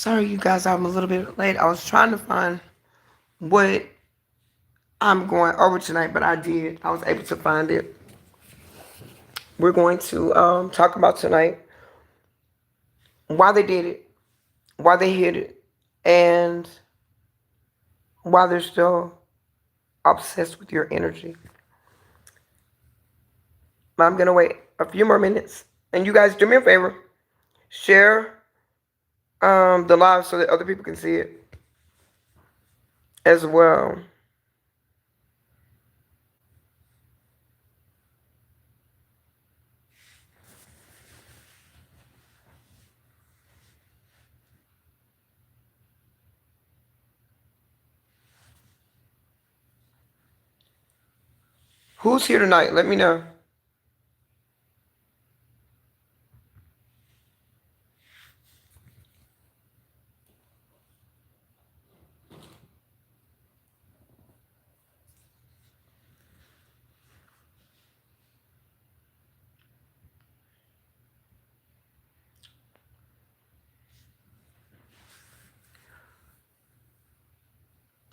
Sorry, you guys, I'm a little bit late. I was trying to find what I'm going over tonight, but I did. I was able to find it. We're going to talk about tonight why they did it, why they hid it, and why they're still obsessed with your energy. I'm going to wait a few more minutes. And you guys, do me a favor, share the live so that other people can see it as well. Who's here tonight? Let me know.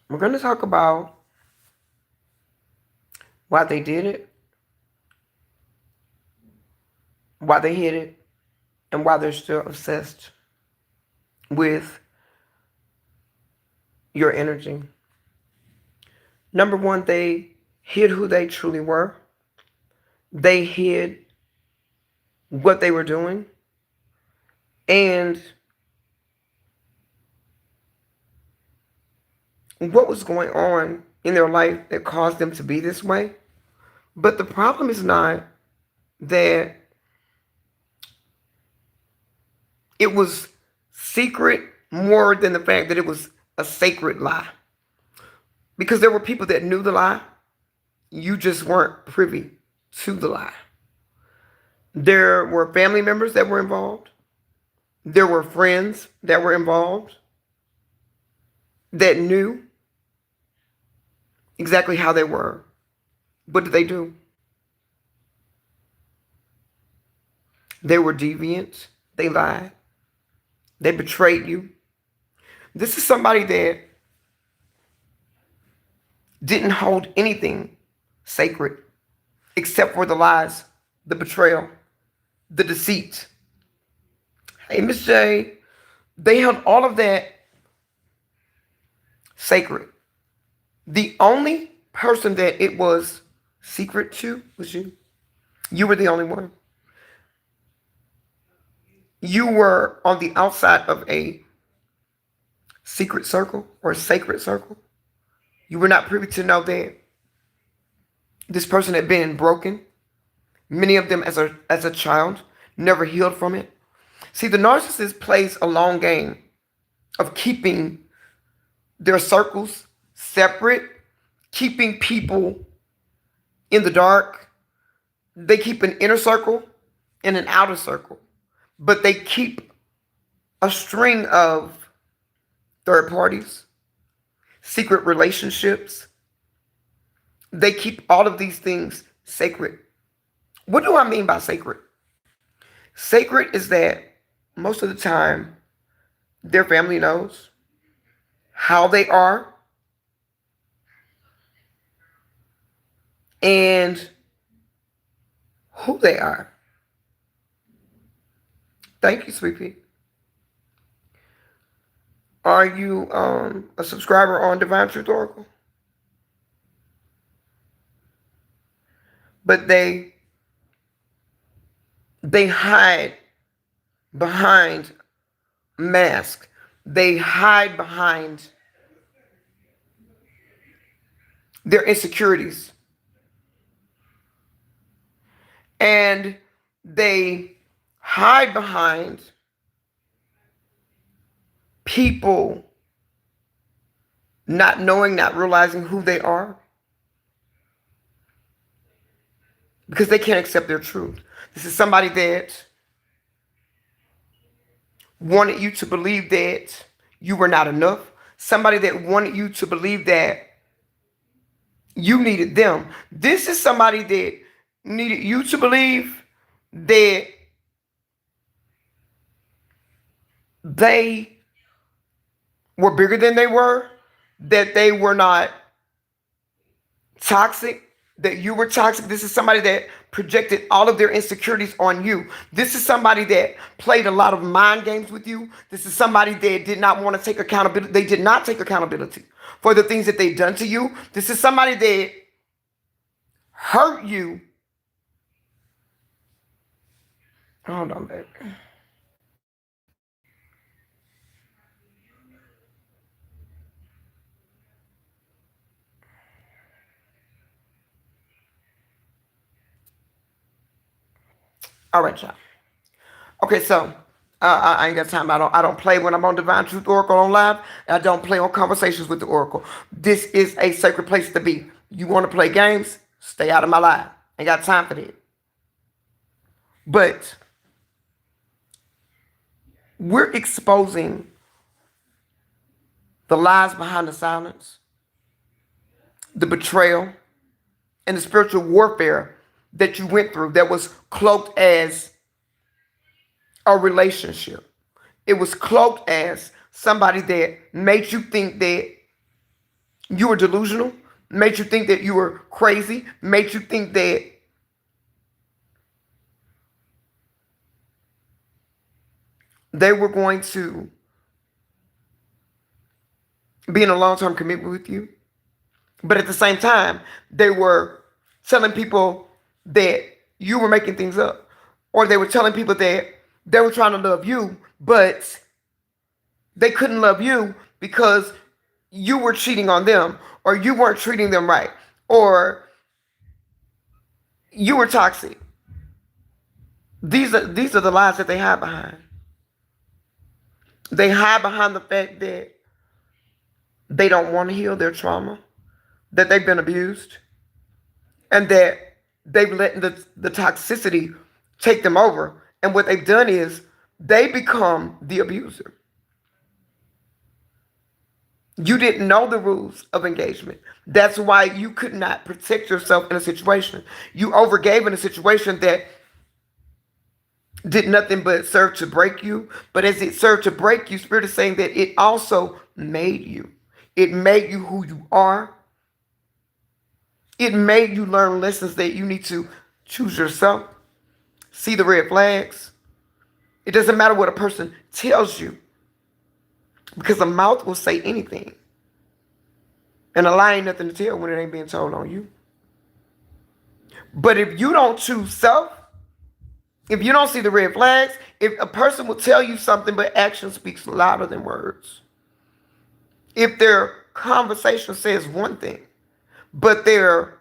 We're going to talk about why they did it, why they hid it, and why they're still obsessed with your energy. Number one, they hid who they truly were. They hid what they were doing and what was going on in their life that caused them to be this way. But the problem is not that it was secret more than the fact that it was a sacred lie. Because there were people that knew the lie, you just weren't privy to the lie. There were family members that were involved. There were friends that were involved that knew exactly how they were. What did they do? They were deviant. They lied. They betrayed you. This is somebody that didn't hold anything sacred except for the lies, the betrayal, the deceit. Hey, Miss J, they held all of that sacred. The only person that it was secret to was you. You were the only one. You were on the outside of a secret circle or a sacred circle. You were not privy to know that this person had been broken, many of them as a child, never healed from it. See, the narcissist plays a long game of keeping their circles separate, keeping people in the dark. They keep an inner circle and an outer circle, but they keep a string of third parties, secret relationships. They keep all of these things sacred. What do I mean by sacred? Sacred is that most of the time their family knows how they are and who they are. Thank you, sweet pea. Are you a subscriber on Divine Truth Oracle? But they hide behind mask. They hide behind their insecurities. And they hide behind people not knowing, not realizing who they are. Because they can't accept their truth. This is somebody that wanted you to believe that you were not enough. Somebody that wanted you to believe that you needed them. This is somebody that needed you to believe that they were bigger than they were, that they were not toxic, that you were toxic. This is somebody that projected all of their insecurities on you. This is somebody that played a lot of mind games with you. This is somebody that did not want to take accountability. They did not take accountability for the things that they've done to you. This is somebody that hurt you. Hold on, baby. All right, y'all. Okay, so I ain't got time. I don't play when I'm on Divine Truth Oracle on live. I don't play on Conversations with the Oracle. This is a sacred place to be. You want to play games? Stay out of my live. Ain't got time for that. But we're exposing the lies behind the silence, the betrayal, and the spiritual warfare that you went through that was cloaked as a relationship. It was cloaked as somebody that made you think that you were delusional, made you think that you were crazy, made you think that they were going to be in a long-term commitment with you. But at the same time, they were telling people that you were making things up. Or they were telling people that they were trying to love you, but they couldn't love you because you were cheating on them, or you weren't treating them right, or you were toxic. These are the lies that they hide behind. They hide behind the fact that they don't want to heal their trauma, that they've been abused, and that they've let the toxicity take them over. And what they've done is they become the abuser. You didn't know the rules of engagement. That's why you could not protect yourself in a situation. You overgave in a situation that did nothing but serve to break you. But as it served to break you, Spirit is saying that it also made you. It made you who you are. It made you learn lessons that you need to choose yourself, see the red flags. It doesn't matter what a person tells you, because a mouth will say anything. And a lie ain't nothing to tell when it ain't being told on you. But if you don't choose self, if you don't see the red flags, if a person will tell you something but action speaks louder than words, if their conversation says one thing but their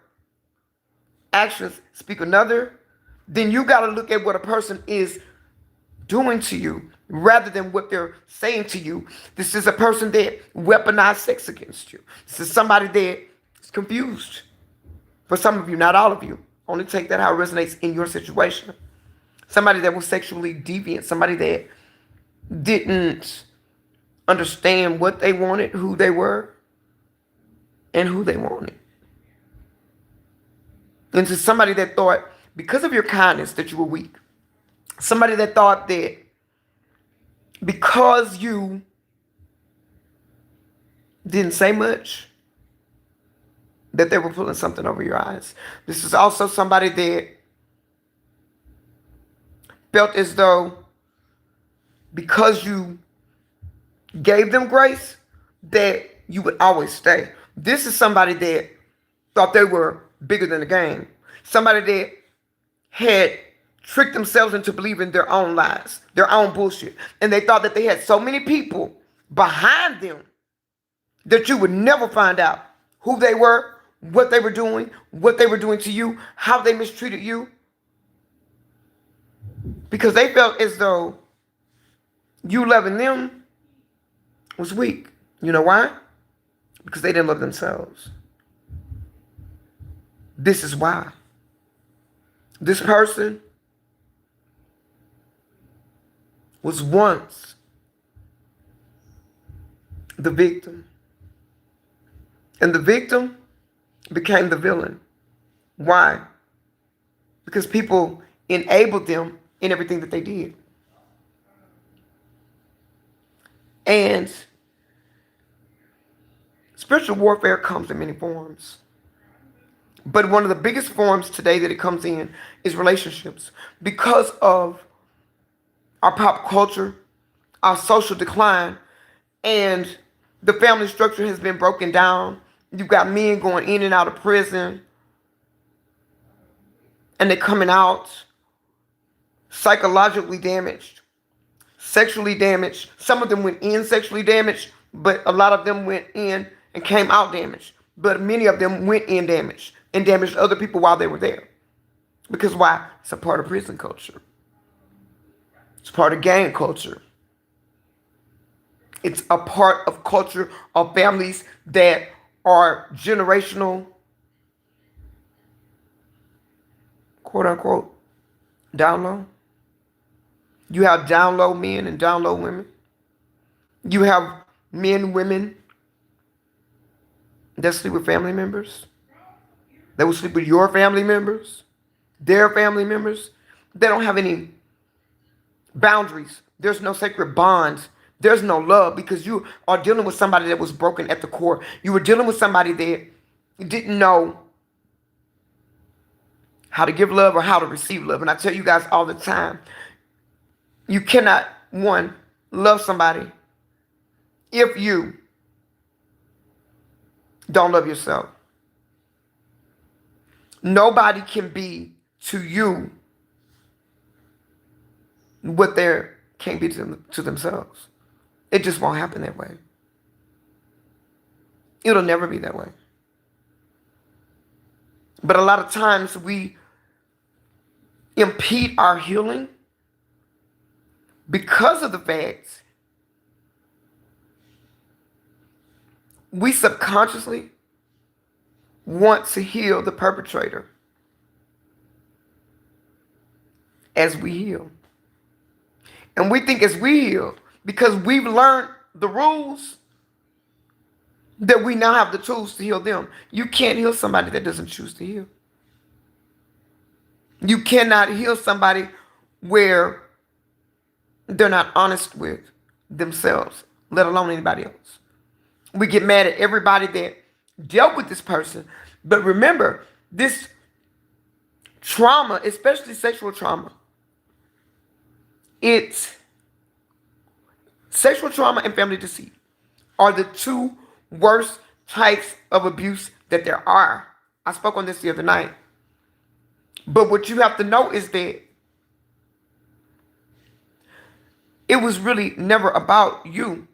actions speak another, then you got to look at what a person is doing to you rather than what they're saying to you. This is a person that weaponized sex against you. This is somebody that is confused. For some of you, not all of you. Only take that how it resonates in your situation. Somebody that was sexually deviant. Somebody that didn't understand what they wanted, who they were, and who they wanted. And to somebody that thought, because of your kindness, that you were weak. Somebody that thought that because you didn't say much, that they were pulling something over your eyes. This is also somebody that felt as though because you gave them grace, that you would always stay. This is somebody that thought they were bigger than the game. Somebody that had tricked themselves into believing their own lies, their own bullshit. And they thought that they had so many people behind them that you would never find out who they were, what they were doing to you, how they mistreated you. Because they felt as though you loving them was weak. You know why? Because they didn't love themselves. This is why. This person was once the victim. And the victim became the villain. Why? Because people enabled them in everything that they did. And Spiritual warfare comes in many forms. But one of the biggest forms today that it comes in is relationships. Because of our pop culture, our social decline, and the family structure has been broken down. You've got men going in and out of prison, and they're coming out psychologically damaged, sexually damaged. Some of them went in sexually damaged, but a lot of them went in and came out damaged. But many of them went in damaged and damaged other people while they were there. Because why? It's a part of prison culture. It's part of gang culture. It's a part of culture of families that are generational, quote unquote, down low. You have down low men and down low women. You have men, women that sleep with family members. They will sleep with your family members, their family members. They don't have any boundaries. There's no sacred bonds. There's no love because you are dealing with somebody that was broken at the core. You were dealing with somebody that didn't know how to give love or how to receive love. And I tell you guys all the time, you cannot, one, love somebody if you don't love yourself. Nobody can be to you what they can't be to themselves. It just won't happen that way. It'll never be that way. But a lot of times we impede our healing because of the fact we subconsciously want to heal the perpetrator as we heal. And we think as we heal, because we've learned the rules, that we now have the tools to heal them. You can't heal somebody that doesn't choose to heal. You cannot heal somebody where they're not honest with themselves, let alone anybody else. We get mad at everybody that dealt with this person. But remember, this trauma, especially sexual trauma, sexual trauma and family deceit are the two worst types of abuse that there are. I spoke on this the other night. But what you have to know is that it was really never about you.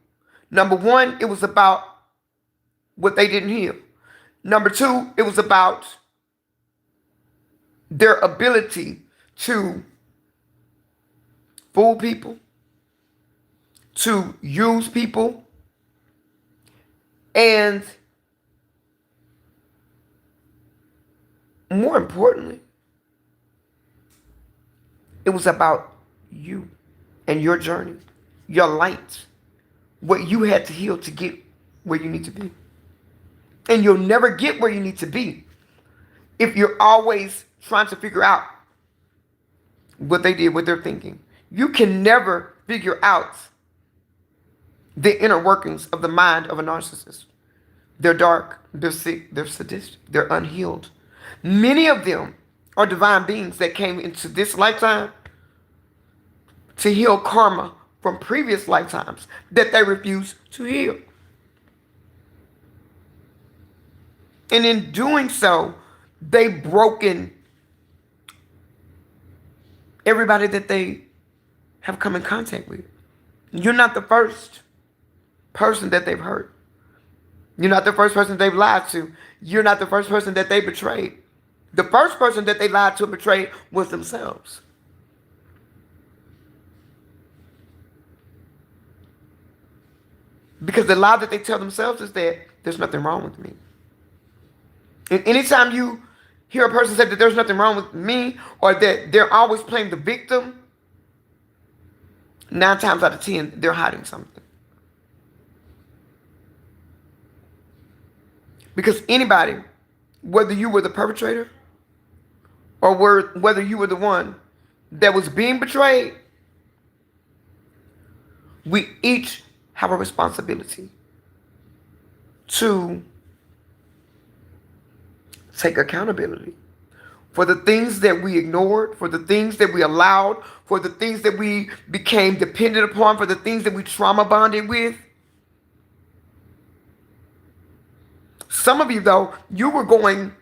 Number one, it was about what they didn't heal. Number two, it was about their ability to fool people, to use people, and more importantly, it was about you and your journey, your light, what you had to heal to get where you need to be. And you'll never get where you need to be if you're always trying to figure out what they did, what they're thinking. You can never figure out the inner workings of the mind of a narcissist. They're dark, they're sick, they're sadistic, they're unhealed. Many of them are divine beings that came into this lifetime to heal karma from previous lifetimes that they refuse to heal. And in doing so, they've broken everybody that they have come in contact with. You're not the first person that they've hurt. You're not the first person they've lied to. You're not the first person that they betrayed. The first person that they lied to and betrayed was themselves. Because the lie that they tell themselves is that there's nothing wrong with me. And anytime you hear a person say that there's nothing wrong with me, or that they're always playing the victim, 9 times out of 10, they're hiding something. Because anybody, whether you were the perpetrator or whether you were the one that was being betrayed, we each have a responsibility to take accountability for the things that we ignored, for the things that we allowed, for the things that we became dependent upon, for the things that we trauma bonded with. Some of you, though, you were going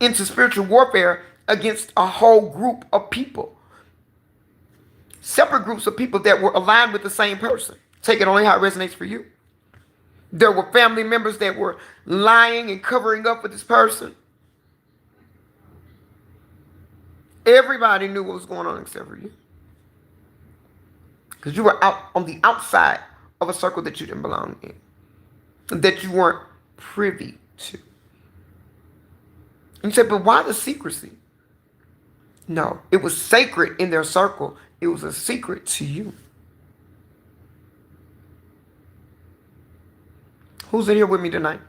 into spiritual warfare against a whole group of people, separate groups of people that were aligned with the same person. Take it only how it resonates for you. There were family members that were lying and covering up with this person. Everybody knew what was going on except for you. Because you were out on the outside of a circle that you didn't belong in, that you weren't privy to. And you say, but why the secrecy? No, it was sacred in their circle. It was a secret to you. Who's in here with me tonight?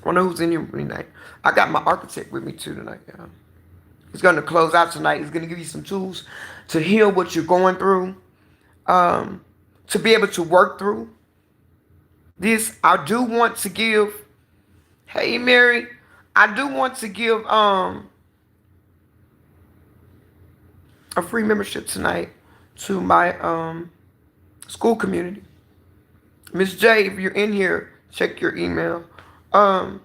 I don't know who's in here with me tonight. I got my architect with me too tonight, y'all. He's going to close out tonight. He's going to give you some tools to heal what you're going through, to be able to work through this. I do want to give, hey Mary, I do want to give a free membership tonight to my school community. Miss J, if you're in here, check your email. I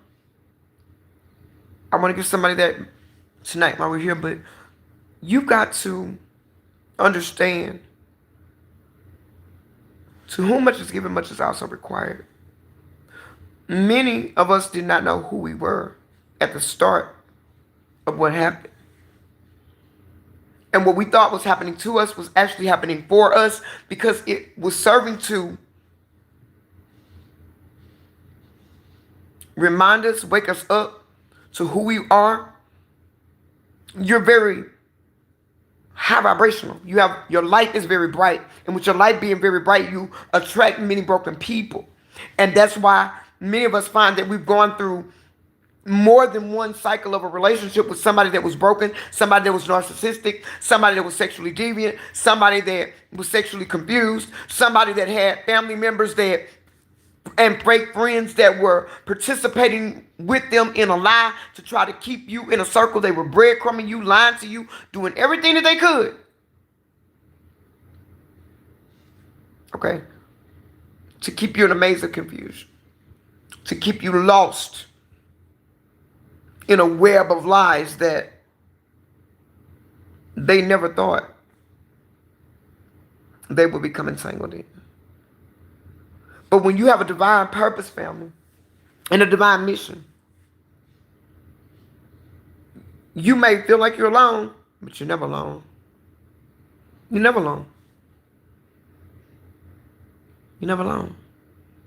want to give somebody that tonight while we're here, but you've got to understand, to whom much is given, much is also required. Many of us did not know who we were at the start of what happened. And what we thought was happening to us was actually happening for us, because it was serving to remind us, wake us up to who we are. You're very high vibrational. Your light is very bright. And with your light being very bright, you attract many broken people. And that's why many of us find that we've gone through more than one cycle of a relationship with somebody that was broken, somebody that was narcissistic, somebody that was sexually deviant, somebody that was sexually confused, somebody that had family members that and break friends that were participating with them in a lie to try to keep you in a circle. They were breadcrumbing you, lying to you, doing everything that they could. Okay? To keep you in a maze of confusion. To keep you lost in a web of lies that they never thought they would become entangled in. But when you have a divine purpose, family, and a divine mission, you may feel like you're alone, but you're never alone. You're never alone. You're never alone.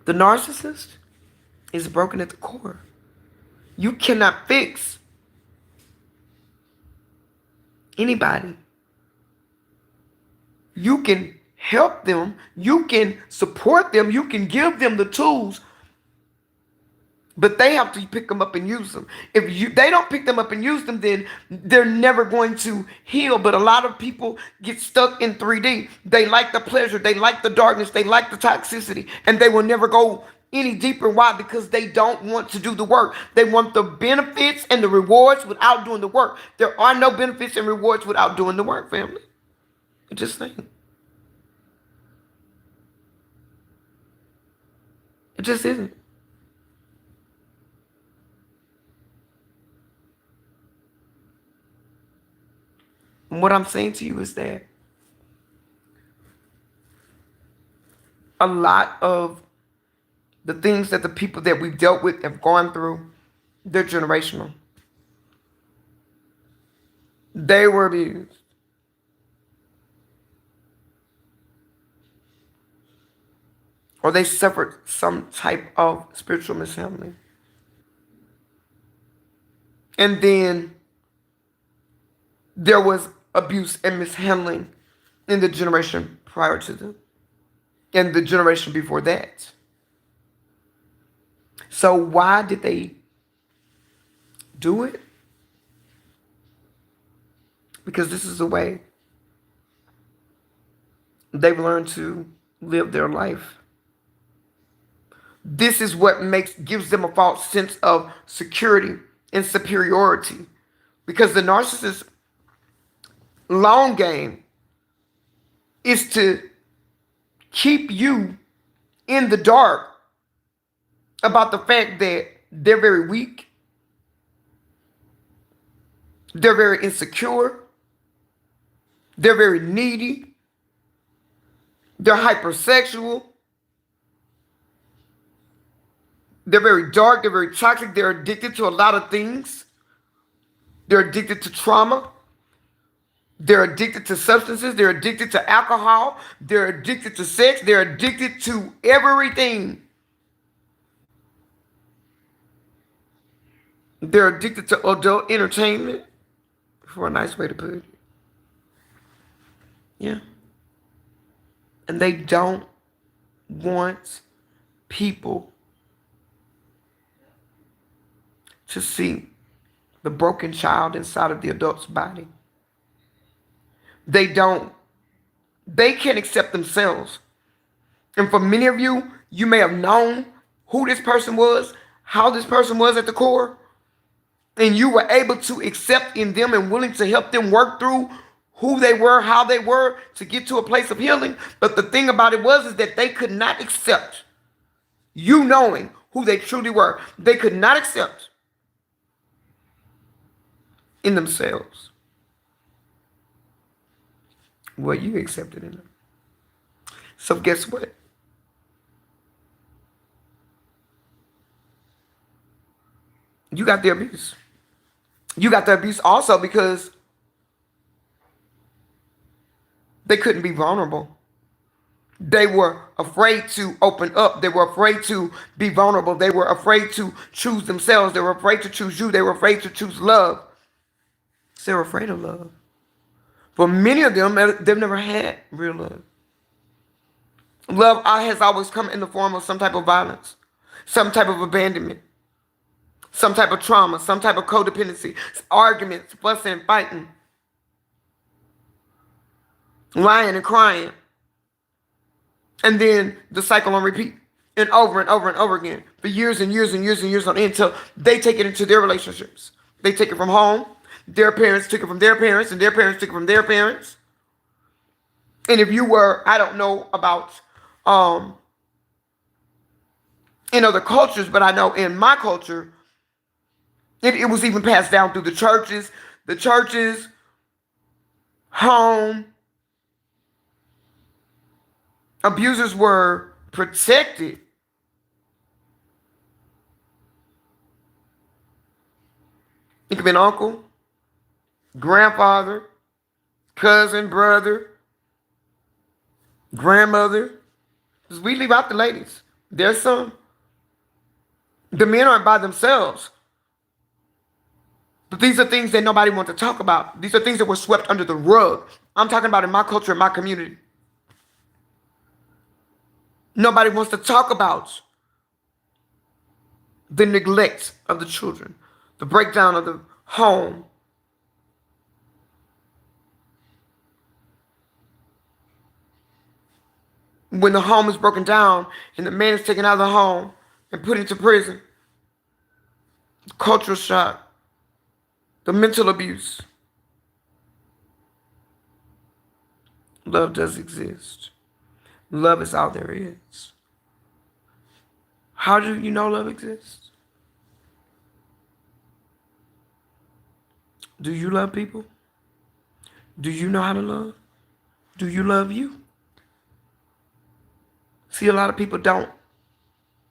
The narcissist is broken at the core. You cannot fix anybody. You can help them, you can support them, you can give them the tools, but they have to pick them up and use them. If they don't pick them up and use them, then they're never going to heal. But a lot of people get stuck in 3D. They like the pleasure, they like the darkness, they like the toxicity, and they will never go any deeper. Why? Because they don't want to do the work. They want the benefits and the rewards without doing the work. There are no benefits and rewards without doing the work, family. Just saying. It just isn't. And what I'm saying to you is that a lot of the things that the people that we've dealt with have gone through, they're generational. They were abused. Or they suffered some type of spiritual mishandling. And then there was abuse and mishandling in the generation prior to them, and the generation before that. So why did they do it? Because this is the way they've learned to live their life. This is what gives them a false sense of security and superiority. Because the narcissist's long game is to keep you in the dark about the fact that they're very weak, they're very insecure, they're very needy, they're hypersexual, they're very dark, they're very toxic, they're addicted to a lot of things. They're addicted to trauma. They're addicted to substances. They're addicted to alcohol. They're addicted to sex. They're addicted to everything. They're addicted to adult entertainment, for a nice way to put it. Yeah. And they don't want people to see the broken child inside of the adult's body. They can't accept themselves. And for many of you, you may have known who this person was, how this person was at the core, and you were able to accept in them and willing to help them work through who they were, how they were, to get to a place of healing. But the thing about it is that they could not accept you knowing who they truly were. They could not accept in themselves what you accepted in them. So guess what? You got the abuse. You got the abuse also because they couldn't be vulnerable. They were afraid to open up. They were afraid to be vulnerable. They were afraid to choose themselves. They were afraid to choose you. They were afraid to choose love. So they were afraid of love. For many of them, they've never had real love. Love has always come in the form of some type of violence, some type of abandonment, some type of trauma, some type of codependency, arguments, fussing and fighting, lying and crying. And then the cycle on repeat and over and over and over again for years and years and years and years on end until they take it into their relationships. They take it from home. Their parents took it from their parents, and their parents took it from their parents. And if you were, I don't know about in other cultures, but I know in my culture, it was even passed down through the churches, home. Abusers were protected. It could be an uncle, grandfather, cousin, brother, grandmother. Because we leave out the ladies. There's some. The men aren't by themselves. But these are things that nobody wants to talk about. These are things that were swept under the rug. I'm talking about in my culture, in my community. Nobody wants to talk about the neglect of the children, the breakdown of the home. When the home is broken down and the man is taken out of the home and put into prison, the cultural shock, the mental abuse. Love does exist. Love is all there is. How do you know love exists? Do you love people? Do you know how to love? Do you love you? See, a lot of people don't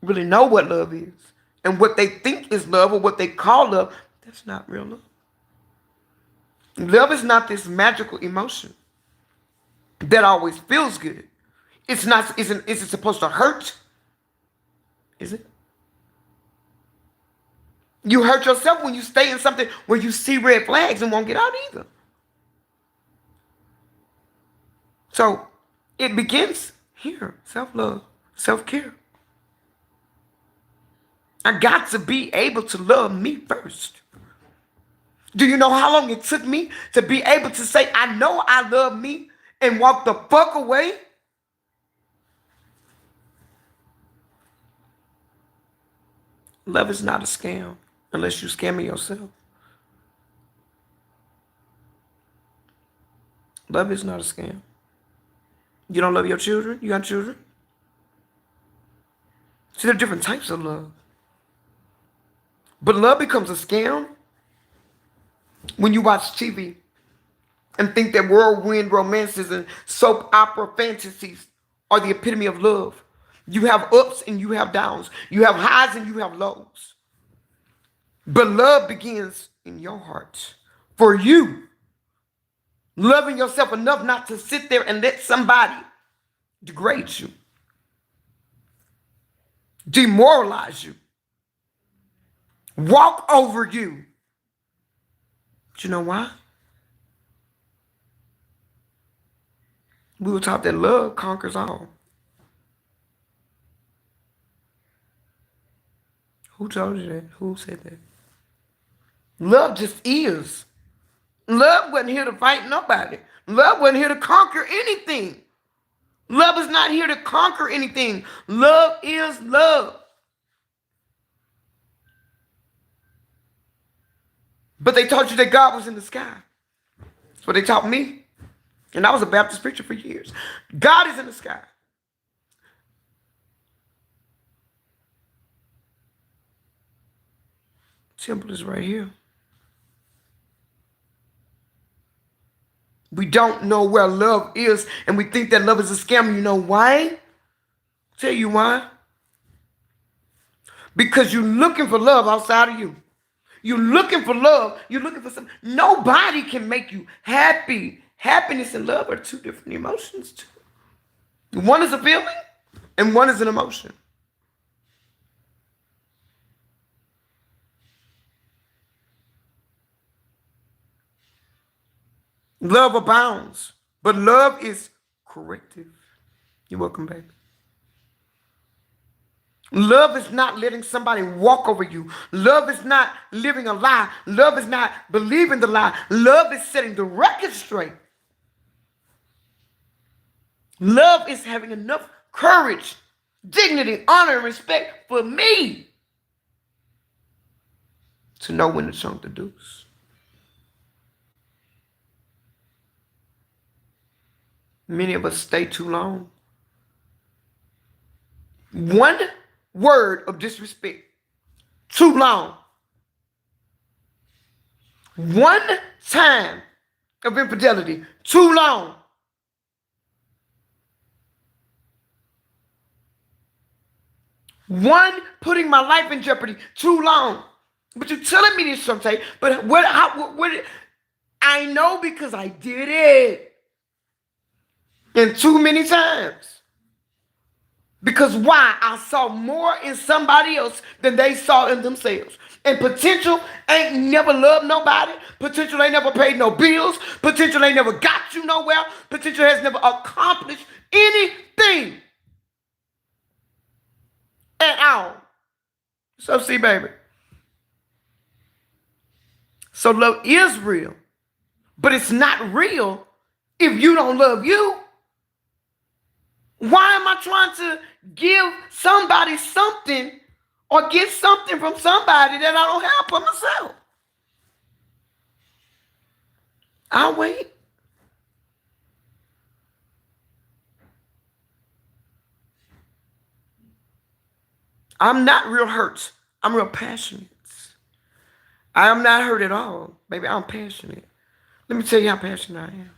really know what love is. And what they think is love or what they call love, that's not real love. Love is not this magical emotion that always feels good. It's not, is it supposed to hurt? Is it? You hurt yourself when you stay in something where you see red flags and won't get out either. So it begins here. Self-love, self-care. I got to be able to love me first. Do you know how long it took me to be able to say, I know I love me and walk the fuck away? Love is not a scam unless you're scamming yourself. Love is not a scam. You don't love your children? You got children? See, there are different types of love. But love becomes a scam when you watch TV and think that whirlwind romances and soap opera fantasies are the epitome of love. You have ups and you have downs. You have highs and you have lows. But love begins in your heart. For you, loving yourself enough not to sit there and let somebody degrade you, demoralize you, walk over you. But you know why? We were taught that love conquers all. Who told you that? Who said that? Love just is. Love wasn't here to fight nobody. Love wasn't here to conquer anything. Love is not here to conquer anything. Love is love. But they taught you that God was in the sky. That's what they taught me. And I was a Baptist preacher for years. God is in the sky. Temple is right here. We don't know where love is, and we think that love is a scam. You know why? Tell you why. Because you're looking for love outside of you. You're looking for love. You're looking for something. Nobody can make you happy. Happiness and love are two different emotions too. One is a feeling and one is an emotion. Love abounds, but love is corrective. You're welcome, baby. Love is not letting somebody walk over you. Love is not living a lie. Love is not believing the lie. Love is setting the record straight. Love is having enough courage, dignity, honor, and respect for me to know when to chunk the deuce. Many of us stay too long. One word of disrespect, too long. One time of infidelity, too long. One putting my life in jeopardy, too long. But you're telling me this sometime. But what I know because I did it. And too many times. Because why? I saw more in somebody else than they saw in themselves. And potential ain't never loved nobody. Potential ain't never paid no bills. Potential ain't never got you nowhere. Potential has never accomplished anything at all. So see, baby. So love is real. But it's not real if you don't love you. Why am I trying to give somebody something or get something from somebody that I don't have for myself? I'll wait. I'm not real hurt. I'm real passionate. I am not hurt at all. Baby, I'm passionate. Let me tell you how passionate I am.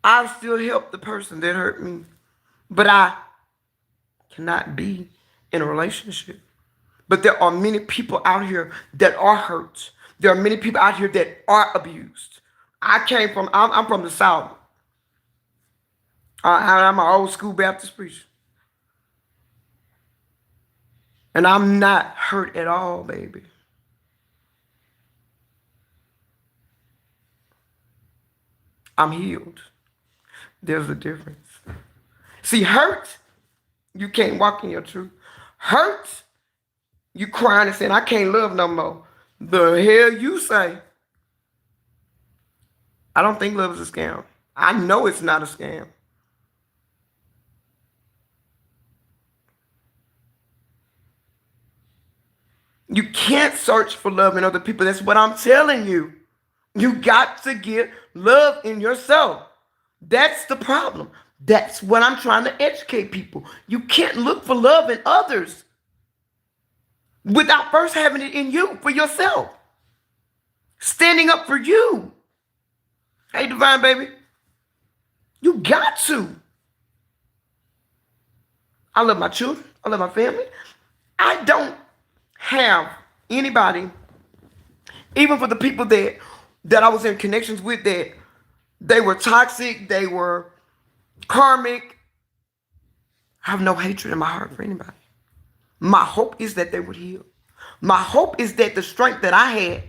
I'll still help the person that hurt me, but I cannot be in a relationship. But there are many people out here that are hurt. There are many people out here that are abused. I'm from the South. I'm an old school Baptist preacher. And I'm not hurt at all, baby. I'm healed. There's a difference. See, hurt, you can't walk in your truth. Hurt, you crying and saying, I can't love no more. The hell you say? I don't think love is a scam. I know it's not a scam. You can't search for love in other people. That's what I'm telling you. You got to get love in yourself. That's the problem. That's what I'm trying to educate people. You can't look for love in others without first having it in you for yourself. Standing up for you. Hey, Divine Baby. You got to. I love my children. I love my family. I don't have anybody, even for the people that I was in connections with, that they were toxic, they were karmic. I have no hatred in my heart for anybody. My hope is that they would heal. My hope is that the strength that I had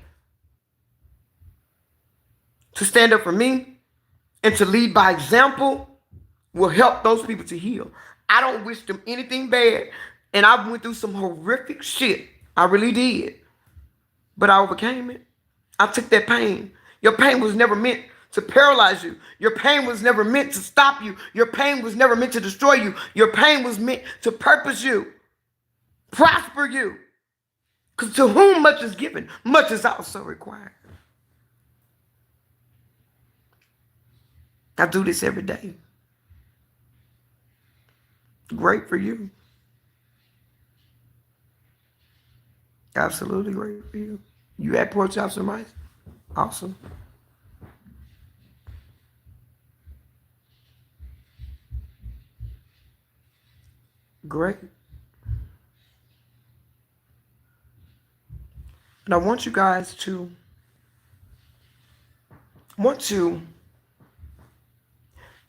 to stand up for me and to lead by example will help those people to heal. I don't wish them anything bad. And I went through some horrific shit. I really did. But I overcame it. I took that pain. Your pain was never meant to paralyze you. Your pain was never meant to stop you. Your pain was never meant to destroy you. Your pain was meant to purpose you, prosper you. Because to whom much is given, much is also required. I do this every day. Great for you. Absolutely great for you. You had pork chops and rice? Awesome. Great. And I want you guys to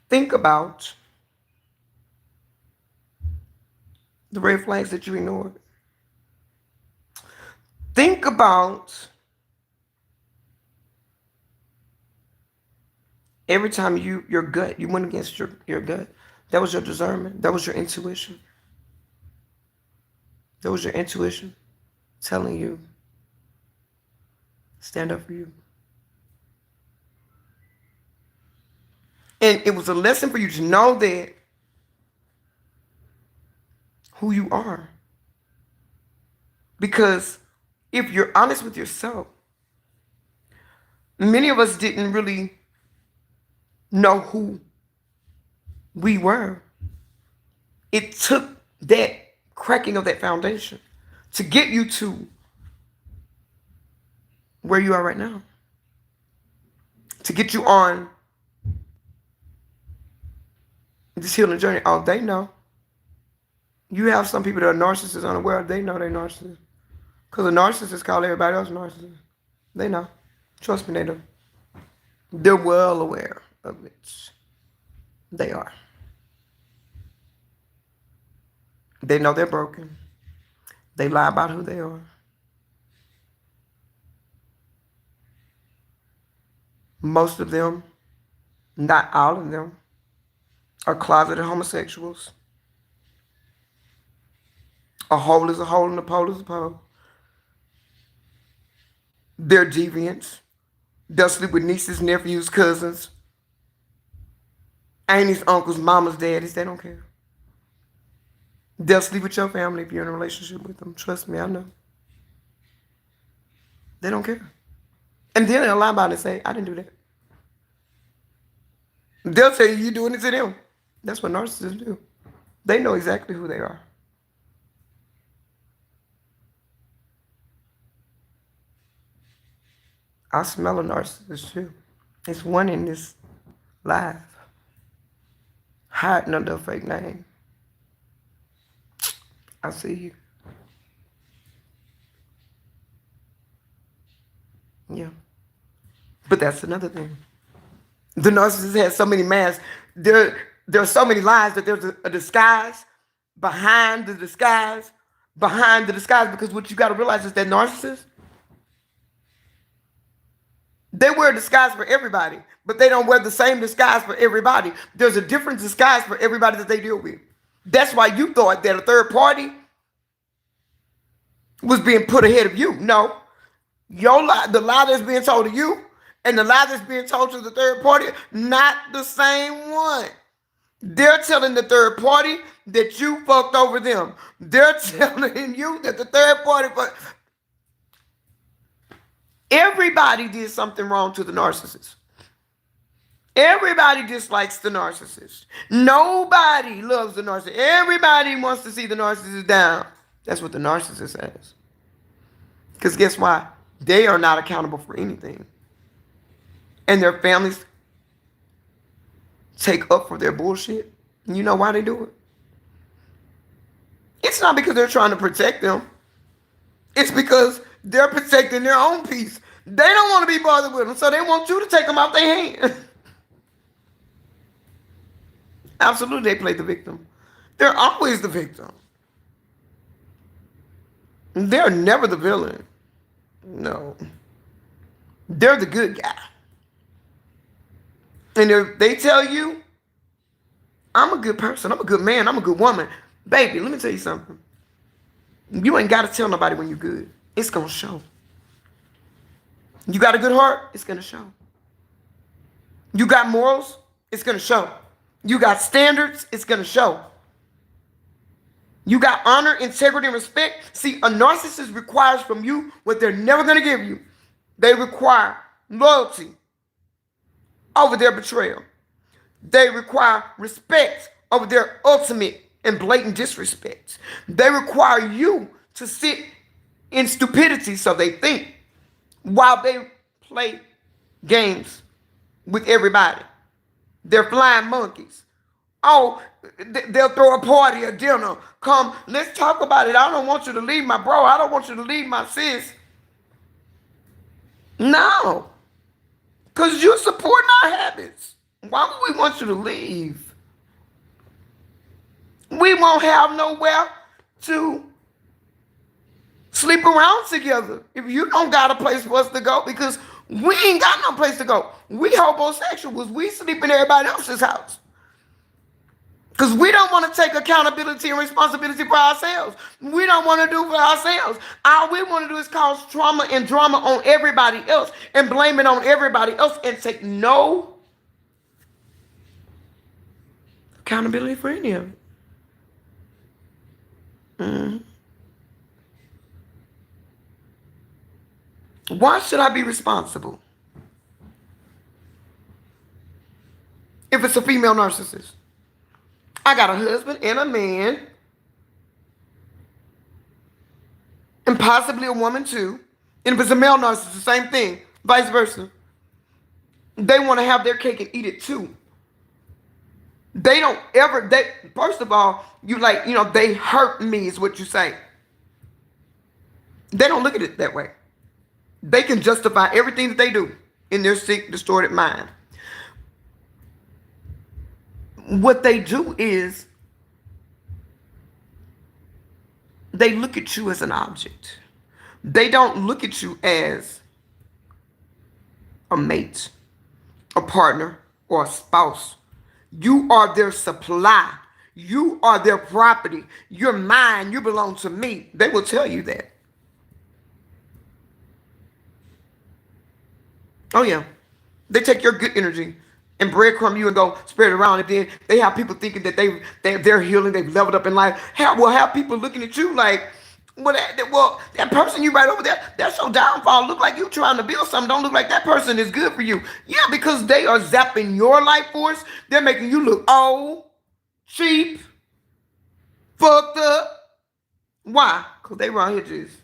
think about the red flags that you ignored. Think about every time your gut, you went against your gut. That was your discernment. That was your intuition. That was your intuition telling you, stand up for you. And it was a lesson for you to know that who you are. Because if you're honest with yourself, many of us didn't really know who we were. It took that cracking of that foundation to get you to where you are right now. To get you on this healing journey. Oh, they know. You have some people that are narcissists unaware. They know they're narcissists. Because a narcissist call everybody else narcissist. They know. Trust me, they do. They're well aware of it. They are. They know they're broken. They lie about who they are. Most of them, not all of them, are closeted homosexuals. A hole is a hole and a pole is a pole. They're deviants. They'll sleep with nieces, nephews, cousins, aunties, uncles, mamas, daddies. They don't care. They'll sleep with your family if you're in a relationship with them. Trust me, I know. They don't care. And then they'll lie about it and say, I didn't do that. They'll tell you you're doing it to them. That's what narcissists do. They know exactly who they are. I smell a narcissist too. It's one in this live, hiding under a fake name. I see you. Yeah. But that's another thing. The narcissist has so many masks. There are so many lies that there's a disguise behind the disguise, because what you got to realize is that narcissists, they wear a disguise for everybody, but they don't wear the same disguise for everybody. There's a different disguise for everybody that they deal with. That's why you thought that a third party was being put ahead of you. No. Your lie, the lie that's being told to you and the lie that's being told to the third party, not the same one. They're telling the third party that you fucked over them. They're telling you that the third party fucked. Everybody did something wrong to the narcissist. Everybody dislikes the narcissist. Nobody loves the narcissist. Everybody wants to see the narcissist down. That's what the narcissist says. Because guess why? They are not accountable for anything. And their families take up for their bullshit. And you know why they do it? It's not because they're trying to protect them. It's because they're protecting their own peace. They don't want to be bothered with them, so they want you to take them out their hand. Absolutely, they play the victim. They're always the victim. They're never the villain. No. They're the good guy. And if they tell you, I'm a good person, I'm a good man, I'm a good woman, baby, let me tell you something. You ain't got to tell nobody when you're good. It's going to show. You got a good heart? It's going to show. You got morals? It's going to show. You got standards? It's going to show. You got honor, integrity, and respect? See, a narcissist requires from you what they're never going to give you. They require loyalty over their betrayal. They require respect over their ultimate and blatant disrespect. They require you to sit in stupidity, so they think, while they play games with everybody. They're flying monkeys. Oh, they'll throw a party, a dinner. Come, let's talk about it. I don't want you to leave my bro. I don't want you to leave my sis. No. Because you're supporting our habits. Why would we want you to leave? We won't have nowhere to sleep around together if you don't got a place for us to go, because we ain't got no place to go. We homosexuals. We sleep in everybody else's house. Because we don't want to take accountability and responsibility for ourselves. We don't want to do it for ourselves. All we want to do is cause trauma and drama on everybody else and blame it on everybody else and take no accountability for any of it. Why should I be responsible if it's a female narcissist? I got a husband and a man, and possibly a woman too. And if it's a male narcissist, the same thing, vice versa. They want to have their cake and eat it too. They don't ever, first of all, they hurt me is what you say. They don't look at it that way. They can justify everything that they do in their sick, distorted mind. What they do is they look at you as an object. They don't look at you as a mate, a partner, or a spouse. You are their supply. You are their property. You're mine. You belong to me. They will tell you that. Oh, yeah. They take your good energy and breadcrumb you and go spread it around. And then they have people thinking that they're healing, they've leveled up in life. Have people looking at you like, that person you right over there, that's your downfall. Look like you trying to build something. Don't look like that person is good for you. Yeah, because they are zapping your life force. They're making you look old, cheap, fucked up. Why? Because they run here just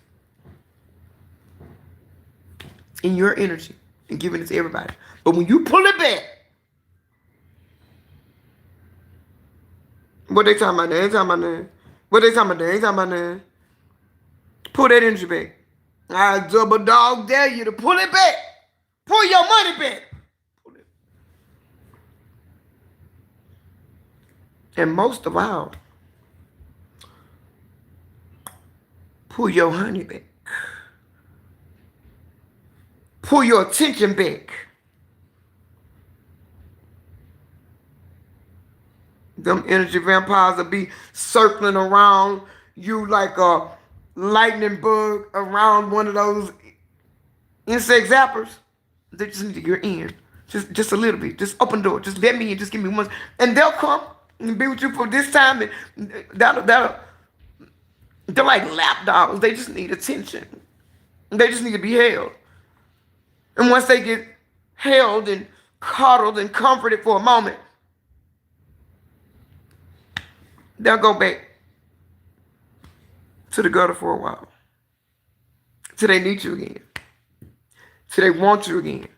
in your energy and giving it to everybody. But when you pull it back, what they talking about? They ain't talking about that. What they talking about? They ain't talking about that. Pull that energy back. I double dog dare you to pull it back. Pull your money back. Pull it. And most of all, pull your honey back. Pull your attention back. Them energy vampires will be circling around you like a lightning bug around one of those insect zappers. They just need to get in. Just a little bit. Just open the door. Just let me in. Just give me one. And they'll come and be with you for this time. And they're like lap dogs. They just need attention. They just need to be held. And once they get held and coddled and comforted for a moment, they'll go back to the gutter for a while. Till they need you again. Till they want you again.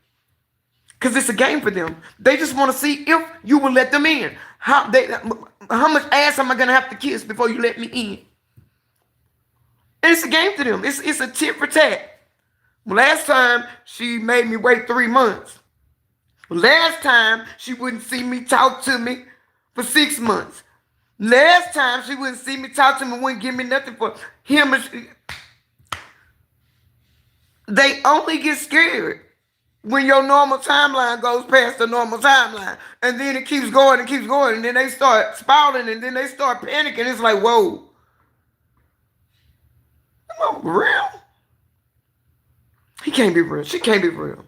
Because it's a game for them. They just want to see if you will let them in. How much ass am I going to have to kiss before you let me in? And it's a game to them. It's a tit for tat. Last time, she made me wait 3 months. Last time, she wouldn't see me talk to me for 6 months. Last time, she wouldn't see me talk to me, wouldn't give me nothing for him. They only get scared when your normal timeline goes past the normal timeline. And then it keeps going and keeps going. And then they start spouting and then they start panicking. It's like, whoa. Am I real? He can't be real. She can't be real.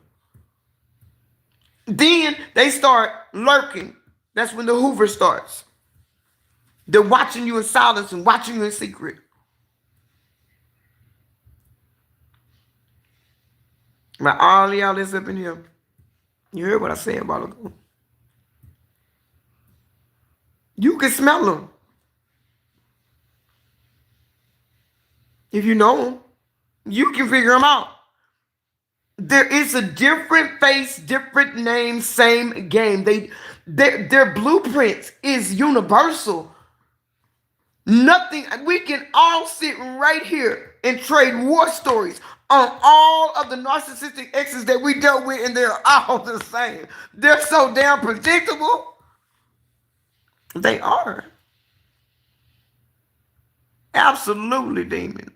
Then they start lurking. That's when the Hoover starts. They're watching you in silence and watching you in secret. Now, all y'all that's up in here, you heard what I said about ago. You can smell them. If you know them, you can figure them out. There is a different face, different name, same game. Their blueprint is universal. Nothing, we can all sit right here and trade war stories on all of the narcissistic exes that we dealt with, and they're all the same. They're so damn predictable. They are. Absolutely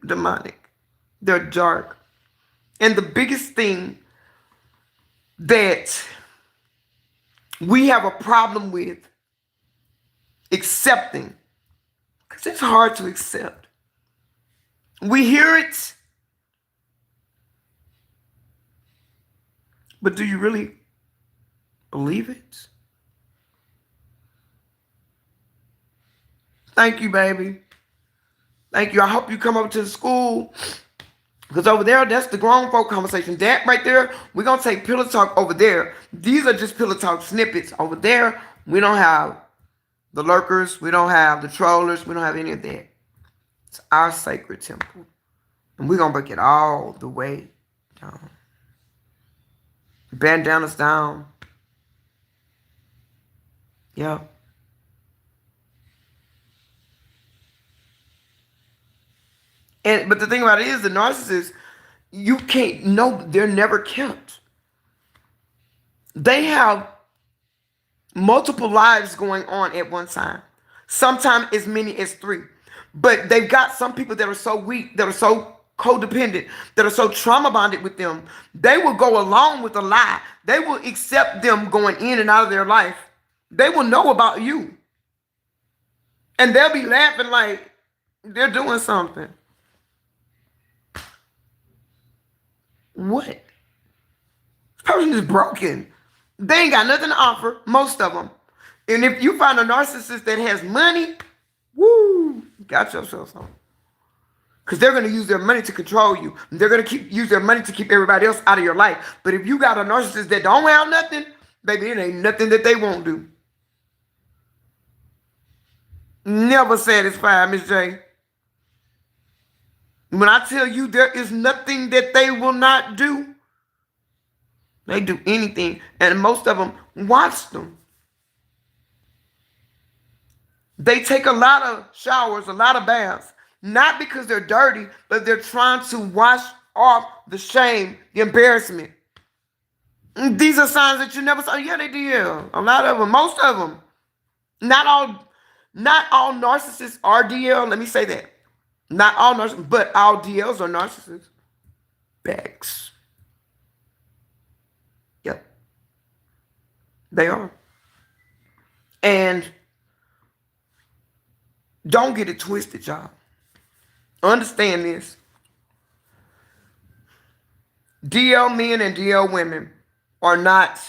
demonic. They're dark. And the biggest thing that we have a problem with accepting, because it's hard to accept. We hear it, but do you really believe it? Thank you, baby. Thank you. I hope you come over to the school, because over there, that's the grown folk conversation. That right there, we're going to take pillow talk over there. These are just pillow talk snippets. Over there, we don't have the lurkers. We don't have the trollers. We don't have any of that. It's our sacred temple. And we're going to break it all the way down. Bandanas down. Yeah. But the thing about it is, the narcissist, you can't know, they're never kept. They have multiple lives going on at one time. Sometimes as many as 3. But they've got some people that are so weak, that are so codependent, that are so trauma bonded with them, they will go along with a lie. They will accept them going in and out of their life. They will know about you. And they'll be laughing like they're doing something. What? This person is broken. They ain't got nothing to offer, most of them. And if you find a narcissist that has money, woo, got yourself something. Because they're going to use their money to control you. They're going to use their money to keep everybody else out of your life. But if you got a narcissist that don't have nothing, baby, it ain't nothing that they won't do. Never satisfied, Miss J. When I tell you there is nothing that they will not do, they do anything. And most of them watch them. They take a lot of showers, a lot of baths. Not because they're dirty, but they're trying to wash off the shame, the embarrassment. These are signs that you never saw. Yeah, they do. A lot of them, most of them. Not all narcissists are DL. Let me say that. Not all narcissists, but all DLs are narcissists. Bags. Yep. They are. And don't get it twisted, y'all. Understand this. DL men and DL women are not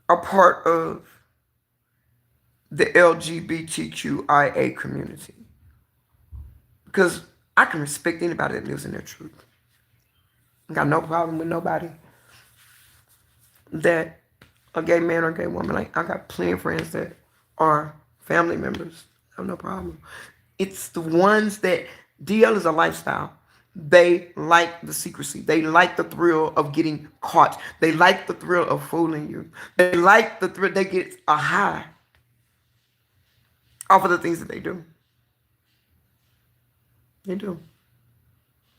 a part of the LGBTQIA community. Because I can respect anybody that lives in their truth. I got no problem with nobody that a gay man or a gay woman. Like, I got plenty of friends that are family members. I have no problem. It's the ones that DL is a lifestyle. They like the secrecy. They like the thrill of getting caught. They like the thrill of fooling you. They like the thrill. They get a high off of the things that they do. They do.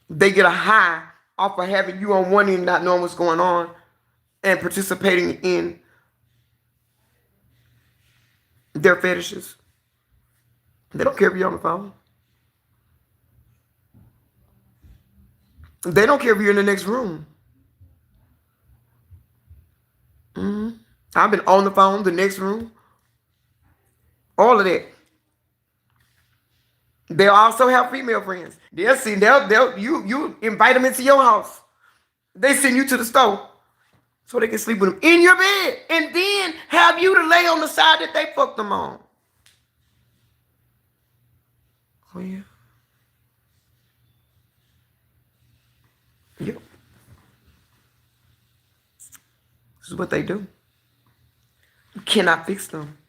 They get a high off of having you on one end, not knowing what's going on, and participating in their fetishes. They don't care if you're on the phone. They don't care if you're in the next room. I've been on the phone, the next room, all of that. They'll also have female friends. You invite them into your house. They send you to the store so they can sleep with them in your bed, and then have you to lay on the side that they fucked them on. Oh yeah. Yep. This is what they do. You cannot fix them.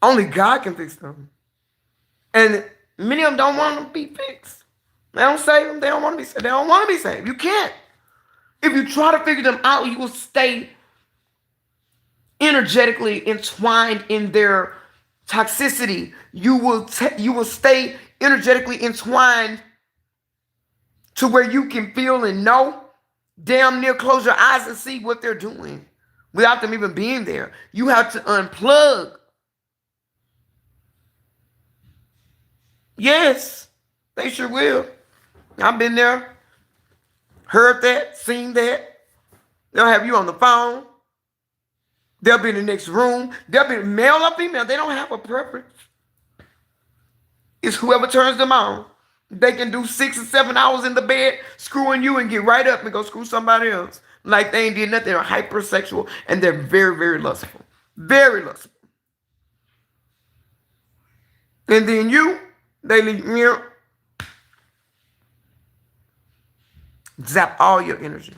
Only God can fix them. And many of them don't want to be fixed. They don't save them. They don't want to be saved. They don't want to be saved. You can't. If you try to figure them out, you will stay energetically entwined in their toxicity. You will stay energetically entwined to where you can feel and know, damn near close your eyes and see what they're doing without them even being there. You have to unplug. Yes, they sure will. I've been there, heard that, seen that. They'll have you on the phone. They'll be in the next room. They'll be male or female. They don't have a preference. It's whoever turns them on. They can do 6 or 7 hours in the bed, screwing you, and get right up and go screw somebody else. Like they ain't did nothing. They're hypersexual, and they're very, very lustful. Very lustful. And then they leave you, zap all your energy.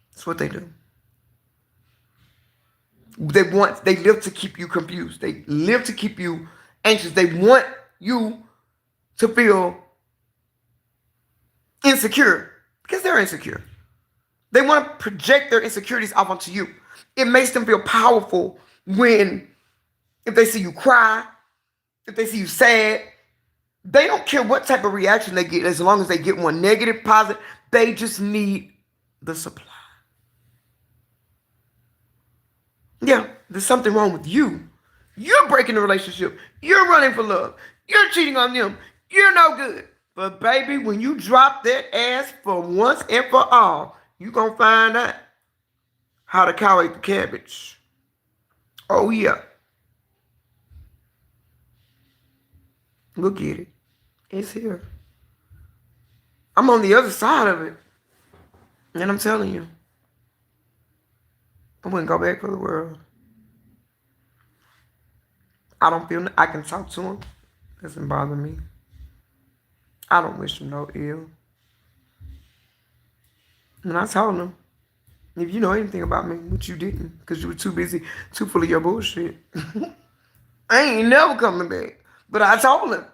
That's what they do. They live to keep you confused. They live to keep you anxious. They want you to feel insecure because they're insecure. They want to project their insecurities off onto you. It makes them feel powerful if they see you cry, if they see you sad. They don't care what type of reaction they get as long as they get one, negative, positive. They just need the supply. Yeah, there's something wrong with you. You're breaking the relationship. You're running for love. You're cheating on them. You're no good. But baby, when you drop that ass for once and for all, you're going to find out how the cow ate the cabbage. Oh, yeah. Look at it. It's here. I'm on the other side of it. And I'm telling you, I wouldn't go back for the world. I don't feel, I can talk to him. Doesn't bother me. I don't wish him no ill. And I told him, if you know anything about me, which you didn't, because you were too busy, too full of your bullshit, I ain't never coming back. But I told him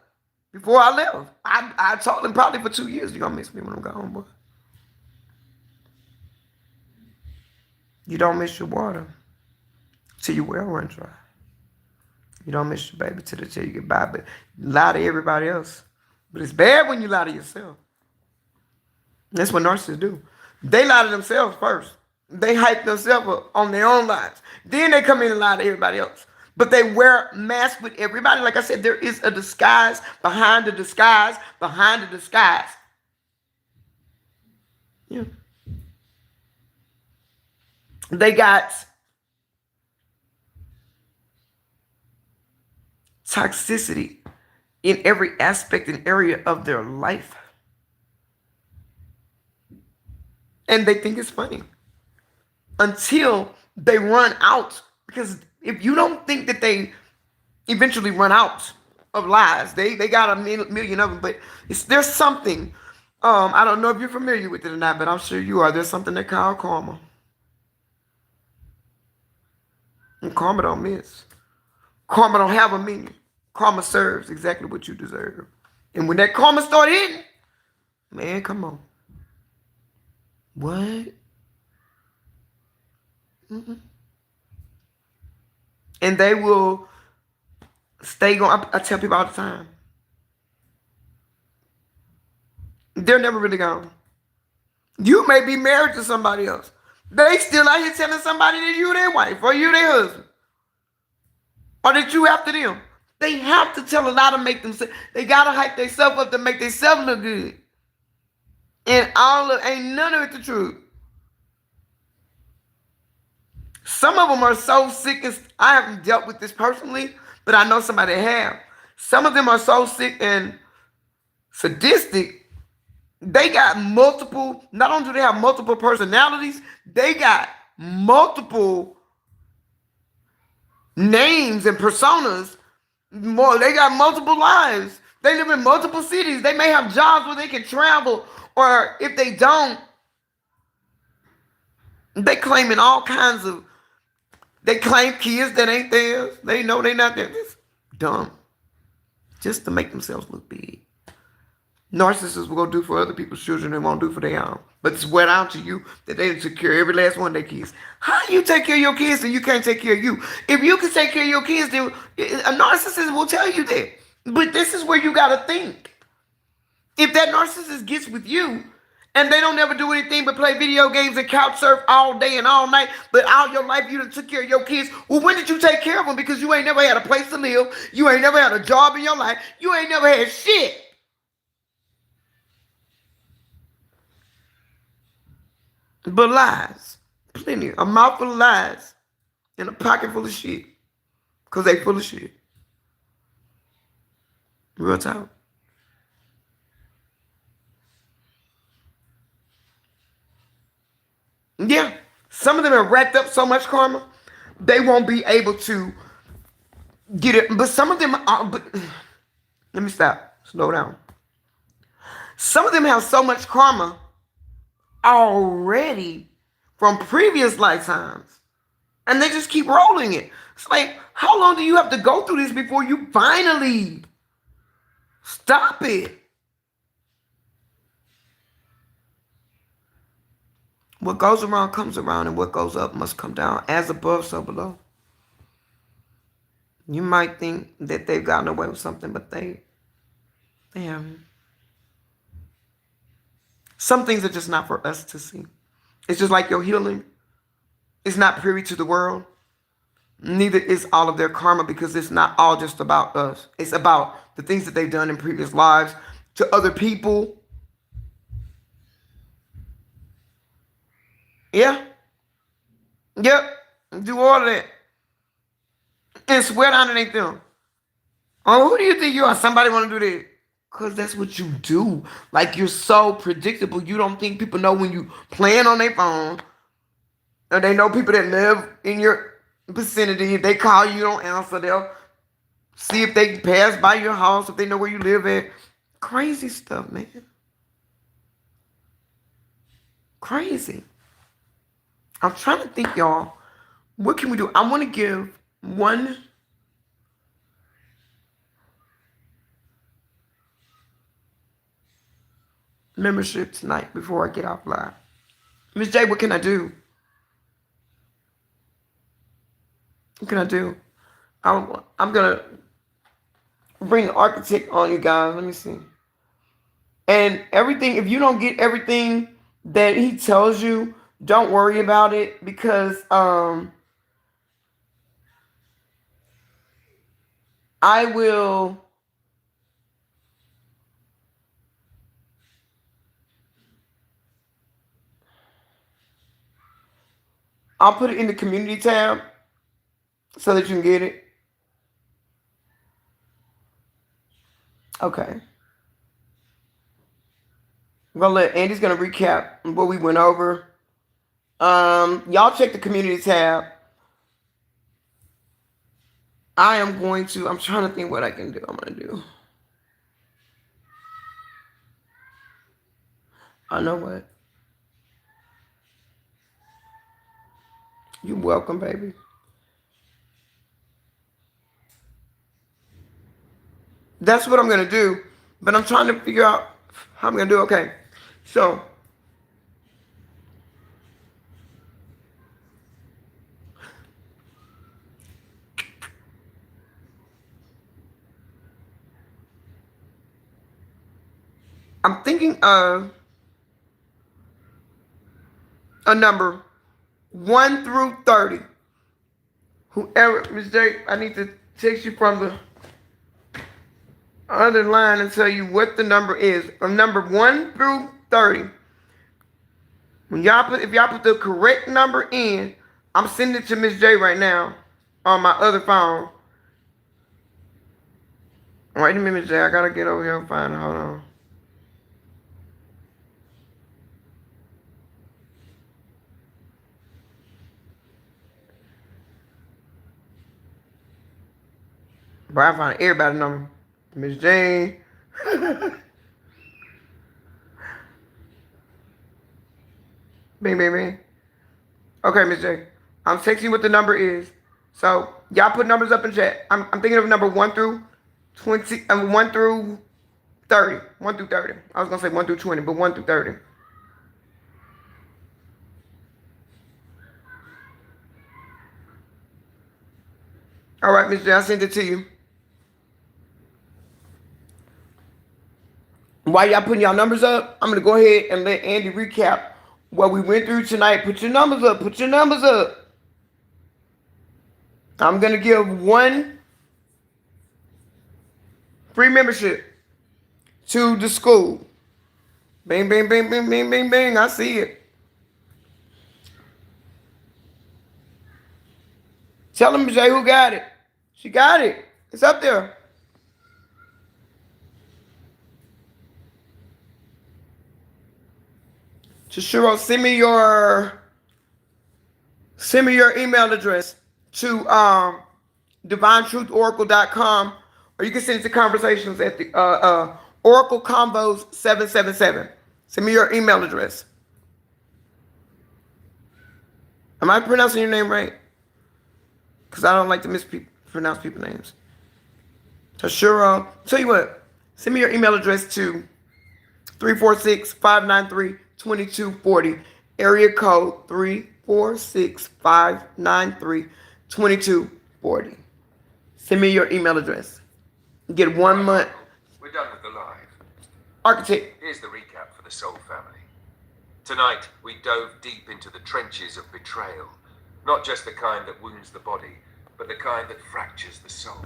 before I left. I told him probably for 2 years, you're going to miss me when I'm gone, boy. You don't miss your water till your well run dry. You don't miss your baby till the day you get by, but lie to everybody else. But it's bad when you lie to yourself. That's what narcissists do. They lie to themselves first. They hype themselves up on their own lives. Then they come in and lie to everybody else. But they wear masks with everybody. Like I said, there is a disguise behind the disguise behind the disguise. Yeah. They got toxicity in every aspect and area of their life. And they think it's funny until they run out. Because if you don't think that they eventually run out of lies. They got a million of them, but there's something. I don't know if you're familiar with it or not, but I'm sure you are. There's something they call karma, and karma don't miss. Karma don't have a meaning. Karma serves exactly what you deserve. And when that karma start hitting, man, come on. What? Mm-mm. And they will stay going. I tell people all the time, they're never really gone. You may be married to somebody else. They still out here telling somebody that you their wife or you their husband. Or that you after them. They have to tell a lie to make them say, they gotta hype themselves up to make themselves look good. And ain't none of it the truth. Some of them are so sick, and I haven't dealt with this personally, but I know somebody have. Some of them are so sick and sadistic, they got multiple, not only do they have multiple personalities, they got multiple names and personas. They got multiple lives. They live in multiple cities. They may have jobs where they can travel, or if they don't, they claiming all kinds of, they claim kids that ain't theirs. They know they not theirs. It's dumb. Just to make themselves look big. Narcissists will go do for other people's children and won't do for their own. But it's swear down to you that they take care of every last one of their kids. How you take care of your kids and you can't take care of you? If you can take care of your kids, then a narcissist will tell you that. But this is where you got to think. If that narcissist gets with you and they don't ever do anything but play video games and couch surf all day and all night, but all your life you done took care of your kids, well, when did you take care of them? Because you ain't never had a place to live. You ain't never had a job in your life. You ain't never had shit. But lies. Plenty. A mouthful of lies. And a pocket full of shit. Because they full of shit. Real talk. Yeah. Some of them have racked up so much karma, they won't be able to get it. But some of them are, let me stop. Slow down. Some of them have so much karma already from previous lifetimes, and they just keep rolling it. It's like, how long do you have to go through this before you finally stop it? What goes around comes around, and what goes up must come down. As above, so below. You might think that they've gotten away with something, but they haven't. Some things are just not for us to see. It's just like your healing is not privy to the world. Neither is all of their karma, because it's not all just about us. It's about the things that they've done in previous lives to other people. Yeah. Yep. Do all of that. And swear down it ain't them. Oh, who do you think you are? Somebody want to do that? Because that's what you do. Like, you're so predictable. You don't think people know when you playing on their phone. And they know people that live in your vicinity. If they call you, don't answer. They'll see if they pass by your house, if they know where you live at. Crazy stuff, man. Crazy. I'm trying to think, y'all. What can we do? I want to give one membership tonight before I get off live. Miss J, what can I do? What can I do? I'm going to bring the architect on, you guys. Let me see. And everything, if you don't get everything that he tells you, don't worry about it, because I will I'll put it in the community tab so that you can get it. Okay. I'm gonna let Andy's gonna recap what we went over. Y'all check the community tab. I am going to, I'm trying to think what I can do. I'm going to do. I know what. You're welcome, baby. That's what I'm going to do. But I'm trying to figure out how I'm going to do. Okay. So, I'm thinking of a number 1 through 30. Whoever, Ms. J, I need to text you from the other line and tell you what the number is. From number 1 through 30. When y'all put, if y'all put the correct number in, I'm sending it to Miss J right now on my other phone. Wait a minute, Miss J. I gotta get over here and find it. Hold on. But I find everybody's number. Miss J. Bing, bing, bing. Okay, Miss J. I'm texting you what the number is. So y'all put numbers up in chat. I'm thinking of number 1 through 20. 1 through 30. 1 through 30. I was gonna say 1 through 20, but 1 through 30. All right, Miss J. I sent it to you. While y'all putting y'all numbers up, I'm gonna go ahead and let Andy recap what we went through tonight. Put your numbers up. Put your numbers up. I'm gonna give 1 free membership to the school. Bing, bing, bing, bing, bing, bing, bing. I see it. Tell them, Jay, who got it. She got it. It's up there. Shashiro, send me your email address to divinetruthOracle.com, or you can send it to conversations at the Oracle Combos 777. Send me your email address. Am I pronouncing your name right? Because I don't like to mispronounce people's names. Tashiro, tell you what, send me your email address to 346-593-2240. Area code 346-593-2240. Send me your email address. Get 1 month. We're done with the live. Architect. Here's the recap for the Soul family. Tonight, we dove deep into the trenches of betrayal. Not just the kind that wounds the body, but the kind that fractures the soul.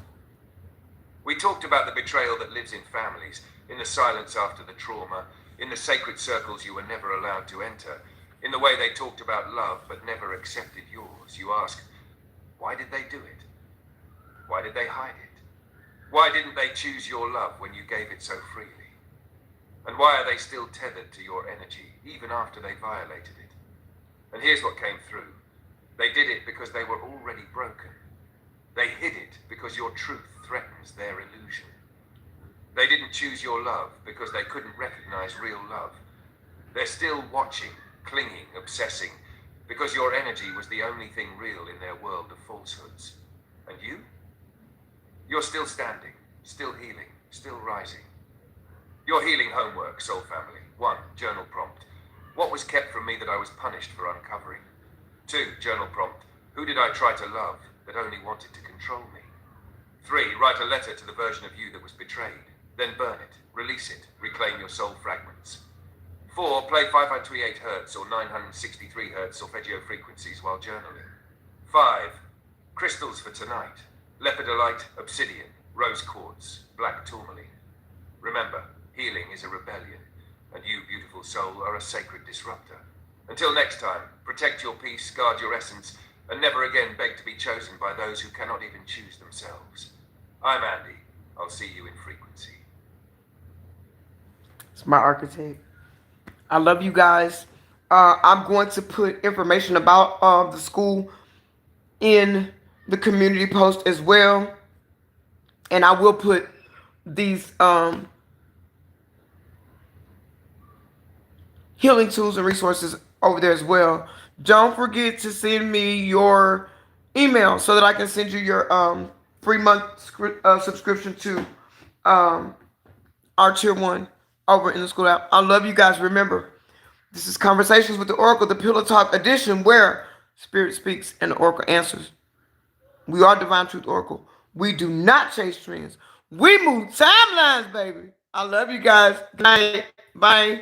We talked about the betrayal that lives in families, in the silence after the trauma, in the sacred circles you were never allowed to enter, in the way they talked about love but never accepted yours. You ask, why did they do it? Why did they hide it? Why didn't they choose your love when you gave it so freely? And why are they still tethered to your energy, even after they violated it? And here's what came through. They did it because they were already broken. They hid it because your truth threatens their illusion. They didn't choose your love because they couldn't recognize real love. They're still watching, clinging, obsessing, because your energy was the only thing real in their world of falsehoods. And you? You're still standing, still healing, still rising. Your healing homework, Soul Family. 1. Journal prompt. What was kept from me that I was punished for uncovering? 2. Journal prompt. Who did I try to love that only wanted to control me? 3. Write a letter to the version of you that was betrayed. Then burn it, release it, reclaim your soul fragments. 4. Play 528 Hz or 963 Hz solfeggio frequencies while journaling. 5. Crystals for tonight. Lepidolite, obsidian, rose quartz, black tourmaline. Remember, healing is a rebellion, and you, beautiful soul, are a sacred disruptor. Until next time, protect your peace, guard your essence, and never again beg to be chosen by those who cannot even choose themselves. I'm Andy. I'll see you in frequency. It's my architect. I love you guys. I'm going to put information about the school in the community post as well. And I will put these healing tools and resources over there as well. Don't forget to send me your email so that I can send you your free month subscription to um, our tier one over in the school app. I love you guys. Remember, this is Conversations with the Oracle, the Pillow Talk edition, where Spirit speaks and the Oracle answers. We are Divine Truth Oracle. We do not chase trends. We move timelines, baby. I love you guys. Good night. Bye.